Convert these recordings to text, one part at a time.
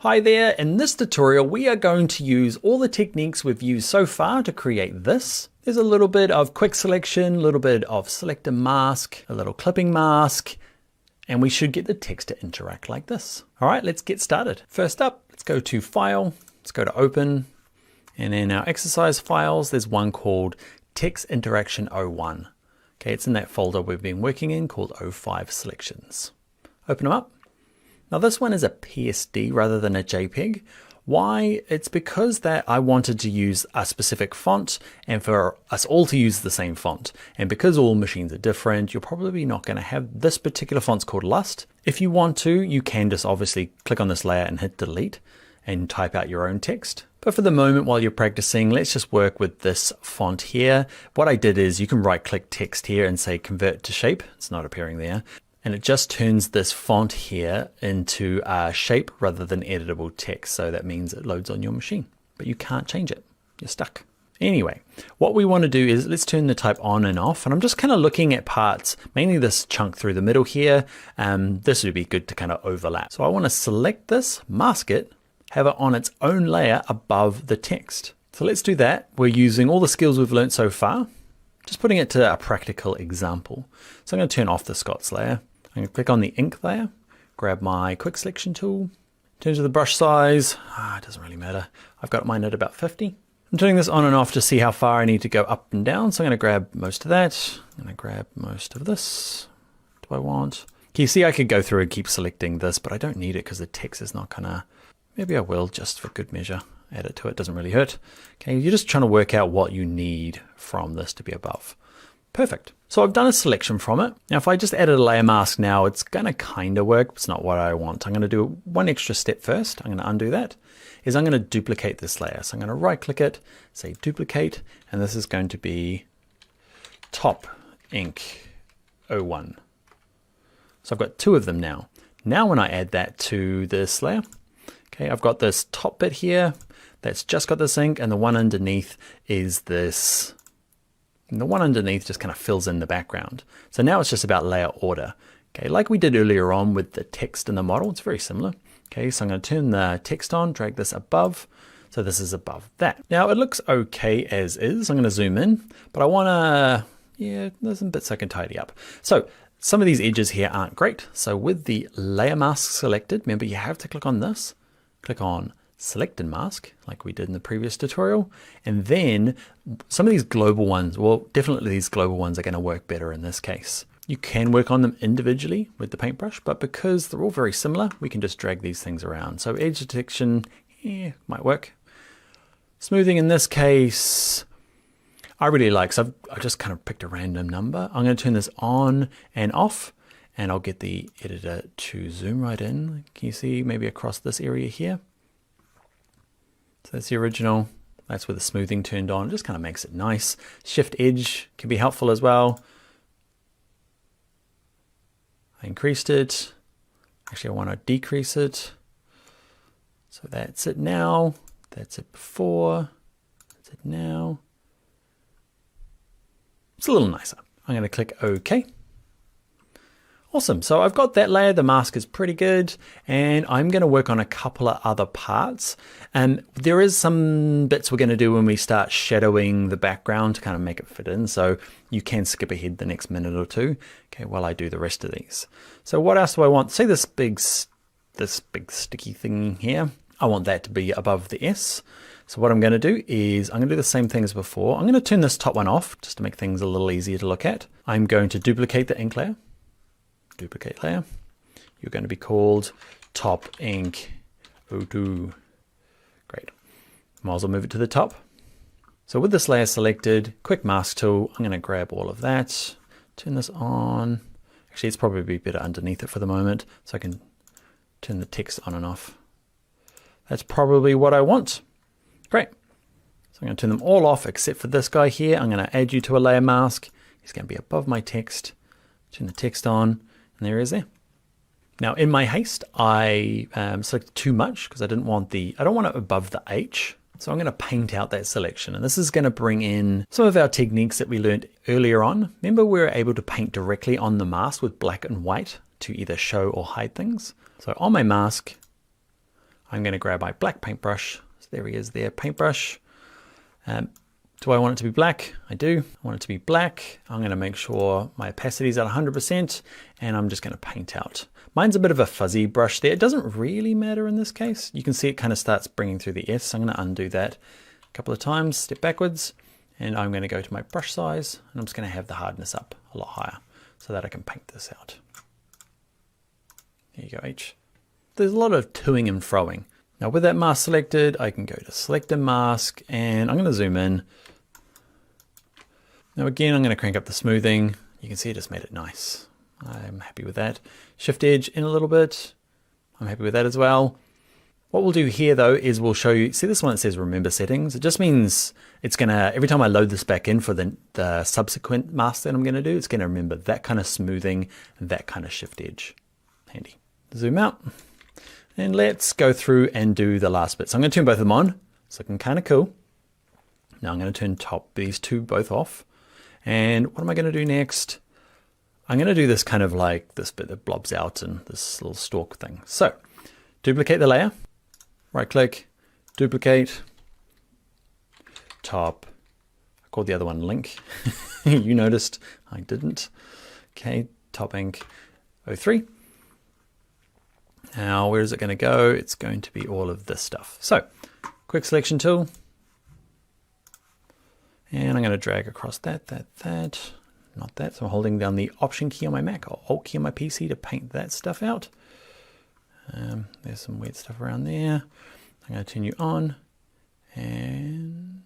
Hi there, in this tutorial we are going to use all the techniques we've used so far to create this. There's a little bit of quick selection, a little bit of select a mask, a little clipping mask, and we should get the text to interact like this. All right, let's get started. First up, let's go to File, let's go to Open, and in our exercise files there's one called Text Interaction 01. Okay, it's in that folder we've been working in called 05 Selections. Open them up. Now this one is a PSD rather than a JPEG. Why? It's because that I wanted to use a specific font and for us all to use the same font. And because all machines are different, you're probably not going to have this particular font's called Lust. If you want to, you can just obviously click on this layer and hit delete and type out your own text. But for the moment while you're practicing, let's just work with this font here. What I did is you can right click text here and say convert to shape. It's not appearing there. And it just turns this font here into a shape rather than editable text. So that means it loads on your machine, but you can't change it. You're stuck. Anyway, what we want to do is let's turn the type on and off. And I'm just kind of looking at parts, mainly this chunk through the middle here. This would be good to kind of overlap. So I want to select this, mask it, have it on its own layer above the text. So let's do that. We're using all the skills we've learned so far, just putting it to a practical example. So I'm going to turn off the Scots layer. I'm going to click on the ink layer, grab my quick selection tool. In terms of the brush size, it doesn't really matter. I've got mine at about 50. I'm turning this on and off to see how far I need to go up and down. So I'm going to grab most of that. I'm going to grab most of this. What do I want? Can you see I could go through and keep selecting this, but I don't need it because the text is not gonna, maybe I will just for good measure. Add it to it, doesn't really hurt. Okay, you're just trying to work out what you need from this to be above. Perfect. So I've done a selection from it. Now, if I just added a layer mask now, it's gonna kind of work. It's not what I want. I'm gonna do one extra step first. I'm gonna undo that. I'm gonna duplicate this layer. So I'm gonna right click it, say duplicate, and this is going to be top ink 01. So I've got two of them now. Now when I add that to this layer, okay, I've got this top bit here that's just got this ink, and the one underneath is this. And the one underneath just kind of fills in the background. So now it's just about layer order. Okay, like we did earlier on with the text in the model, it's very similar. Okay, so I'm going to turn the text on, drag this above. So this is above that. Now it looks okay as is. I'm going to zoom in, but I want to, there's some bits I can tidy up. So some of these edges here aren't great. So with the layer mask selected, remember you have to click on this, click on select and mask like we did in the previous tutorial. And then some of these global ones, well, definitely these global ones are going to work better in this case. You can work on them individually with the paintbrush, but because they're all very similar, we can just drag these things around. So edge detection, might work. Smoothing in this case, I really like, so I've just kind of picked a random number. I'm going to turn this on and off, and I'll get the editor to zoom right in. Can you see maybe across this area here? So that's the original. That's with the smoothing turned on. It just kind of makes it nice. Shift edge can be helpful as well. I increased it. Actually, I want to decrease it. So that's it now. That's it before. That's it now. It's a little nicer. I'm going to click OK. Awesome. So I've got that layer. The mask is pretty good. And I'm going to work on a couple of other parts. And there is some bits we're going to do when we start shadowing the background to kind of make it fit in. So you can skip ahead the next minute or two, okay, while I do the rest of these. So what else do I want? See this big sticky thing here? I want that to be above the S. So what I'm going to do is I'm going to do the same thing as before. I'm going to turn this top one off just to make things a little easier to look at. I'm going to duplicate the ink layer. Duplicate layer. You're going to be called top ink 02. Great. Might as well move it to the top. So with this layer selected, quick mask tool, I'm going to grab all of that, turn this on. Actually, it's probably better underneath it for the moment, so I can turn the text on and off. That's probably what I want. Great. So I'm going to turn them all off except for this guy here. I'm going to add you to a layer mask. He's going to be above my text. Turn the text on. And there he is there. Now in my haste, I selected too much because I don't want it above the H. So I'm going to paint out that selection. And this is going to bring in some of our techniques that we learned earlier on. Remember we were able to paint directly on the mask with black and white to either show or hide things. So on my mask, I'm going to grab my black paintbrush. So there he is there, paintbrush. Do I want it to be black? I do. I want it to be black. I'm going to make sure my opacity is at 100%, and I'm just going to paint out. Mine's a bit of a fuzzy brush there. It doesn't really matter in this case. You can see it kind of starts bringing through the S. So I'm going to undo that a couple of times, step backwards, and I'm going to go to my brush size, and I'm just going to have the hardness up a lot higher so that I can paint this out. There you go, H. There's a lot of toing and froing. Now with that mask selected, I can go to select a mask, and I'm going to zoom in. Now again, I'm going to crank up the smoothing. You can see it just made it nice. I'm happy with that. Shift edge in a little bit. I'm happy with that as well. What we'll do here though is we'll show you, see this one that says remember settings? It just means it's gonna, every time I load this back in for the subsequent mask that I'm gonna do, it's gonna remember that kind of smoothing and that kind of shift edge. Handy. Zoom out. And let's go through and do the last bit. So I'm gonna turn both of them on. It's looking kind of cool. Now I'm gonna turn these two both off. And what am I going to do next? I'm going to do this kind of like this bit that blobs out and this little stalk thing. So duplicate the layer, right click, duplicate, top. I called the other one link. You noticed I didn't. Okay, top ink 03. Now where is it going to go? It's going to be all of this stuff. So quick selection tool. And I'm going to drag across that, not that. So I'm holding down the Option key on my Mac or Alt key on my PC to paint that stuff out. There's some weird stuff around there. I'm going to turn you on, and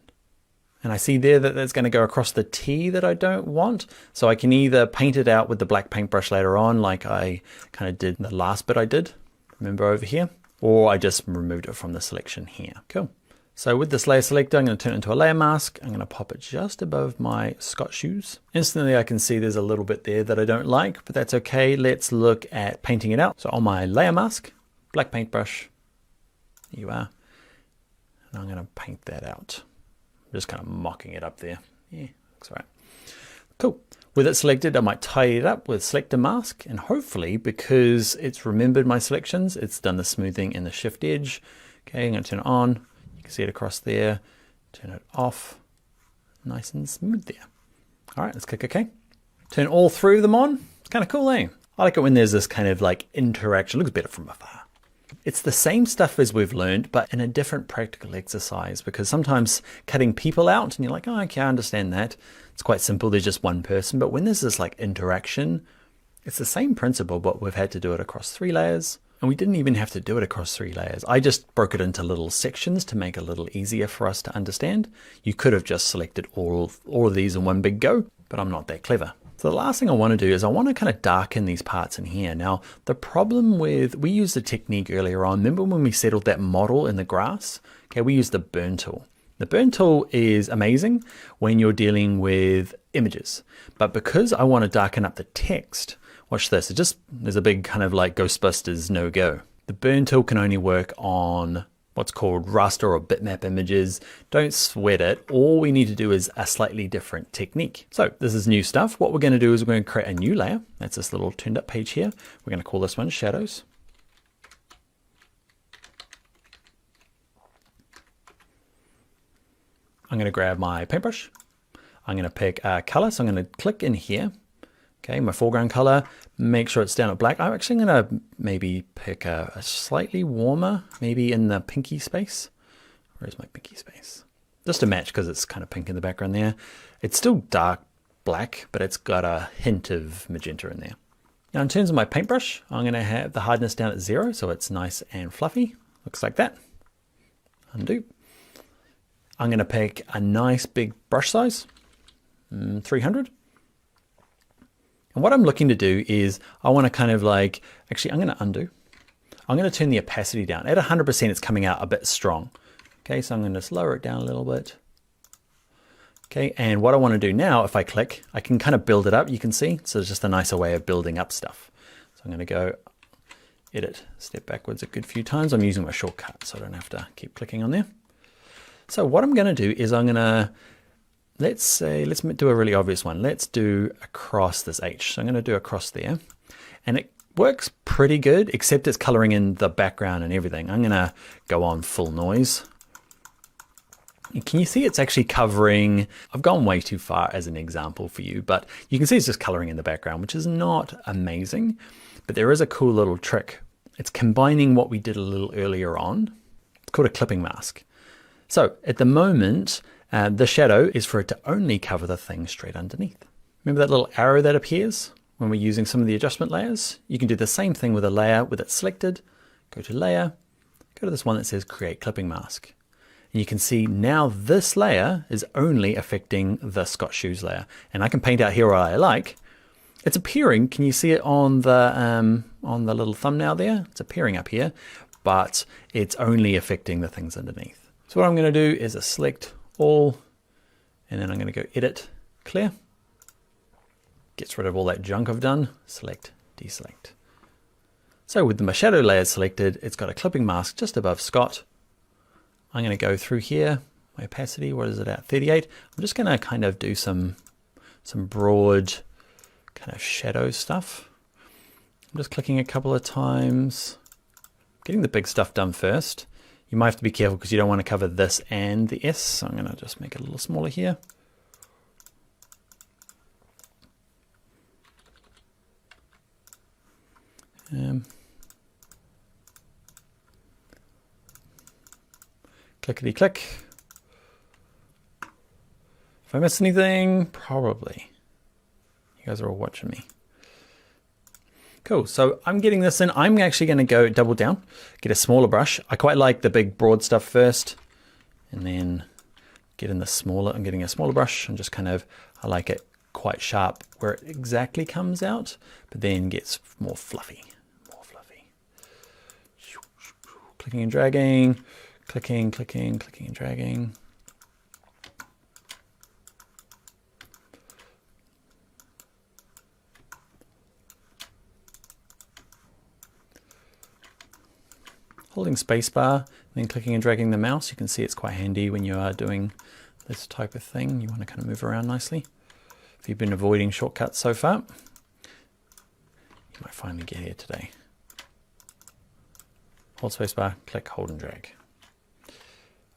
I see there that that's going to go across the T that I don't want. So I can either paint it out with the black paintbrush later on, like I kind of did in the last bit I did, remember over here, or I just removed it from the selection here. Cool. So with this layer selector, I'm going to turn it into a layer mask. I'm going to pop it just above my Scott shoes. Instantly, I can see there's a little bit there that I don't like, but that's okay. Let's look at painting it out. So on my layer mask, black paintbrush, there you are. And I'm going to paint that out. I'm just kind of mocking it up there. Yeah, looks all right. Cool. With it selected, I might tidy it up with select a mask, and hopefully, because it's remembered my selections, it's done the smoothing and the shift edge. Okay, I'm going to turn it on. See it across there, turn it off, nice and smooth there. All right, let's click OK. Turn all three of them on. It's kind of cool, eh? I like it when there's this kind of like interaction. It looks better from afar. It's the same stuff as we've learned, but in a different practical exercise, because sometimes cutting people out and you're like, oh, okay, I understand that. It's quite simple. There's just one person. But when there's this like interaction, it's the same principle, but we've had to do it across 3 layers. And we didn't even have to do it across 3 layers. I just broke it into little sections to make it a little easier for us to understand. You could have just selected all of these in one big go, but I'm not that clever. So the last thing I want to do is I want to kind of darken these parts in here. Now, the problem with, we used a technique earlier on. Remember when we settled that model in the grass? Okay, we used the burn tool. The burn tool is amazing when you're dealing with images, but because I want to darken up the text, watch this, there's a big kind of like Ghostbusters no-go. The burn tool can only work on what's called raster or bitmap images. Don't sweat it. All we need to do is a slightly different technique. So this is new stuff. What we're going to do is we're going to create a new layer. That's this little turned up page here. We're going to call this one Shadows. I'm going to grab my paintbrush. I'm going to pick a color. So I'm going to click in here. Okay, my foreground color, make sure it's down at black. I'm actually going to maybe pick a slightly warmer, maybe in the pinky space. Where's my pinky space? Just to match because it's kind of pink in the background there. It's still dark black, but it's got a hint of magenta in there. Now in terms of my paintbrush, I'm going to have the hardness down at 0, so it's nice and fluffy. Looks like that. Undo. I'm going to pick a nice big brush size, 300. And what I'm looking to do is I want to kind of like, actually I'm going to undo. I'm going to turn the opacity down. At 100% it's coming out a bit strong. Okay, so I'm going to just lower it down a little bit. Okay, and what I want to do now, if I click, I can kind of build it up, you can see. So it's just a nicer way of building up stuff. So I'm going to go edit, step backwards a good few times. I'm using my shortcut so I don't have to keep clicking on there. So what I'm going to do is I'm going to, let's do a really obvious one. Let's do across this H. So I'm going to do across there. And works pretty good, except it's coloring in the background and everything. I'm gonna go on full noise. Can you see it's actually covering? I've gone way too far as an example for you, but you can see it's just coloring in the background, which is not amazing, but there is a cool little trick. It's combining what we did a little earlier on. It's called a clipping mask. So at the moment, the shadow is for it to only cover the thing straight underneath. Remember that little arrow that appears when we're using some of the adjustment layers? You can do the same thing with a layer with it selected. Go to layer, go to this one that says create clipping mask. And you can see now this layer is only affecting the Scott Shoes layer. And I can paint out here what I like. It's appearing, can you see it on the little thumbnail there? It's appearing up here, but it's only affecting the things underneath. So what I'm gonna do is select all, and then I'm gonna go edit, clear. Gets rid of all that junk I've done, select, deselect. So with my shadow layer selected, it's got a clipping mask just above Scott. I'm going to go through here, my opacity, what is it at, 38. I'm just going to kind of do some broad kind of shadow stuff. I'm just clicking a couple of times, getting the big stuff done first. You might have to be careful because you don't want to cover this and the S, so I'm going to just make it a little smaller here. Clickety click. If I miss anything, probably. You guys are all watching me. Cool, so I'm getting this in. I'm actually gonna go double down, get a smaller brush. I quite like the big broad stuff first, and then get in the smaller, I'm getting a smaller brush and just kind of, I like it quite sharp where it exactly comes out, but then gets more fluffy, Clicking and dragging. Clicking, clicking, clicking and dragging. Holding spacebar, then clicking and dragging the mouse. You can see it's quite handy when you are doing this type of thing. You want to kind of move around nicely. If you've been avoiding shortcuts so far, you might finally get here today. Hold spacebar, click, hold and drag.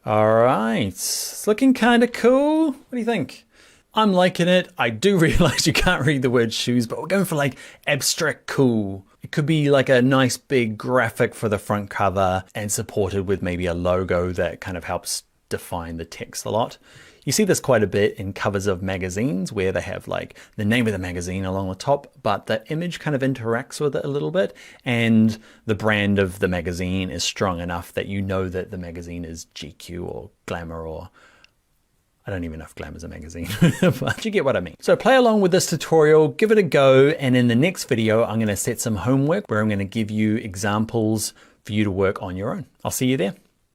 All right, it's looking kind of cool. What do you think? I'm liking it. I do realize you can't read the word shoes, but we're going for like abstract cool. It could be like a nice big graphic for the front cover and supported with maybe a logo that kind of helps define the text a lot. You see this quite a bit in covers of magazines where they have like the name of the magazine along the top, but the image kind of interacts with it a little bit, and the brand of the magazine is strong enough that you know that the magazine is GQ or Glamour, or I don't even know if Glamour's a magazine, but you get what I mean. So play along with this tutorial, give it a go, and in the next video, I'm gonna set some homework where I'm gonna give you examples for you to work on your own. I'll see you there.